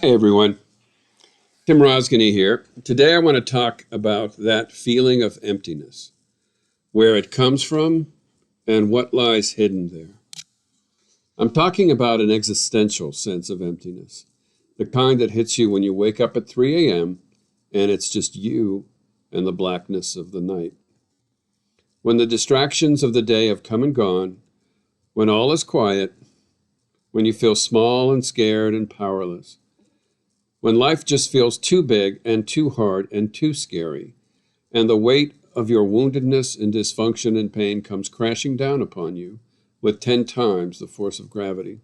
Hey everyone, Tim Rosgany here. Today I want to talk about that feeling of emptiness, where it comes from and what lies hidden there. I'm talking about an existential sense of emptiness, the kind that hits you when you wake up at 3 a.m. and it's just you and the blackness of the night. When the distractions of the day have come and gone, when all is quiet, when you feel small and scared and powerless, when life just feels too big and too hard and too scary, and the weight of your woundedness and dysfunction and pain comes crashing down upon you with 10 times the force of gravity.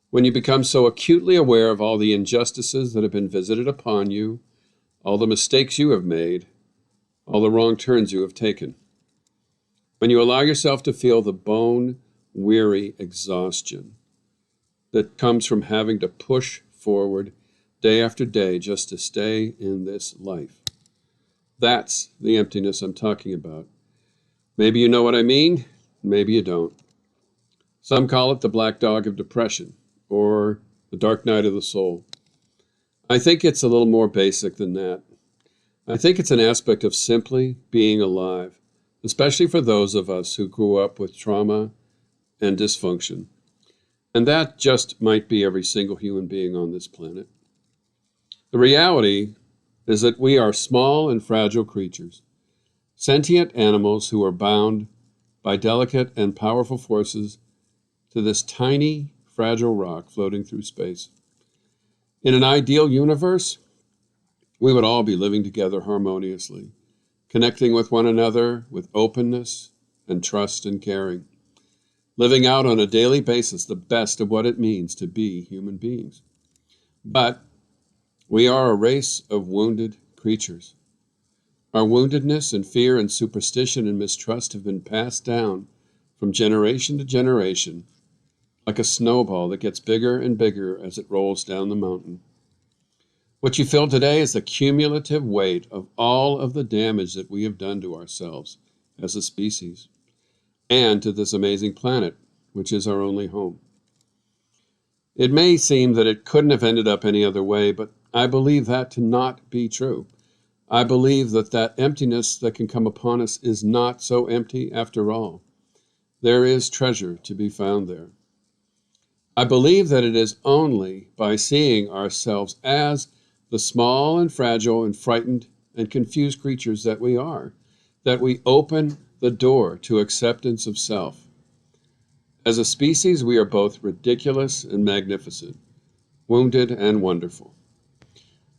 When you become so acutely aware of all the injustices that have been visited upon you, all the mistakes you have made, all the wrong turns you have taken. When you allow yourself to feel the bone-weary exhaustion that comes from having to push forward day after day just to stay in this life. That's the emptiness I'm talking about. Maybe you know what I mean, maybe you don't. Some call it the black dog of depression or the dark night of the soul. I think it's a little more basic than that. I think it's an aspect of simply being alive, especially for those of us who grew up with trauma and dysfunction. And that just might be every single human being on this planet. The reality is that we are small and fragile creatures, sentient animals who are bound by delicate and powerful forces to this tiny, fragile rock floating through space. In an ideal universe, we would all be living together harmoniously, connecting with one another with openness and trust and caring, living out on a daily basis the best of what it means to be human beings. But we are a race of wounded creatures. Our woundedness and fear and superstition and mistrust have been passed down from generation to generation, like a snowball that gets bigger and bigger as it rolls down the mountain. What you feel today is the cumulative weight of all of the damage that we have done to ourselves as a species and to this amazing planet, which is our only home. It may seem that it couldn't have ended up any other way, but I believe that to not be true. I believe that that emptiness that can come upon us is not so empty after all. There is treasure to be found there. I believe that it is only by seeing ourselves as the small and fragile and frightened and confused creatures that we are, that we open the door to acceptance of self. As a species, we are both ridiculous and magnificent, wounded and wonderful.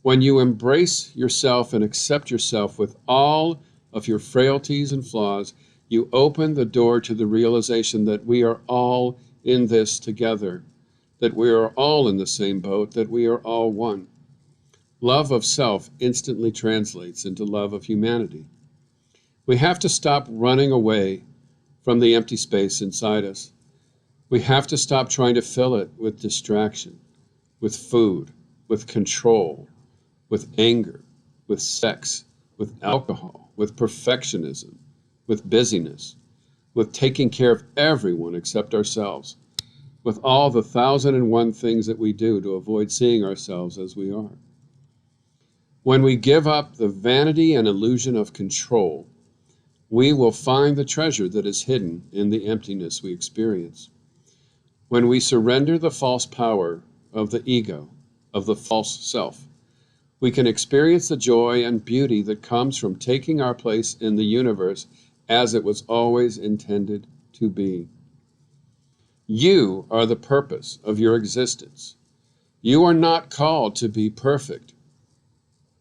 When you embrace yourself and accept yourself with all of your frailties and flaws, you open the door to the realization that we are all in this together, that we are all in the same boat, that we are all one. Love of self instantly translates into love of humanity. We have to stop running away from the empty space inside us. We have to stop trying to fill it with distraction, with food, with control, with anger, with sex, with alcohol, with perfectionism, with busyness, with taking care of everyone except ourselves, with all the 1,001 things that we do to avoid seeing ourselves as we are. When we give up the vanity and illusion of control, we will find the treasure that is hidden in the emptiness we experience. When we surrender the false power of the ego, of the false self, we can experience the joy and beauty that comes from taking our place in the universe as it was always intended to be. You are the purpose of your existence. You are not called to be perfect.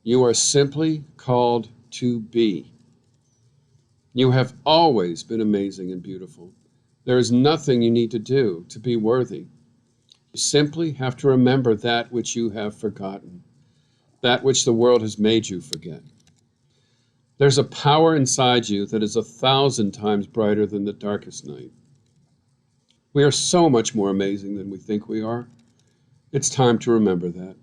You are simply called to be. You have always been amazing and beautiful. There is nothing you need to do to be worthy. You simply have to remember that which you have forgotten, that which the world has made you forget. There's a power inside you that is 1,000 times brighter than the darkest night. We are so much more amazing than we think we are. It's time to remember that.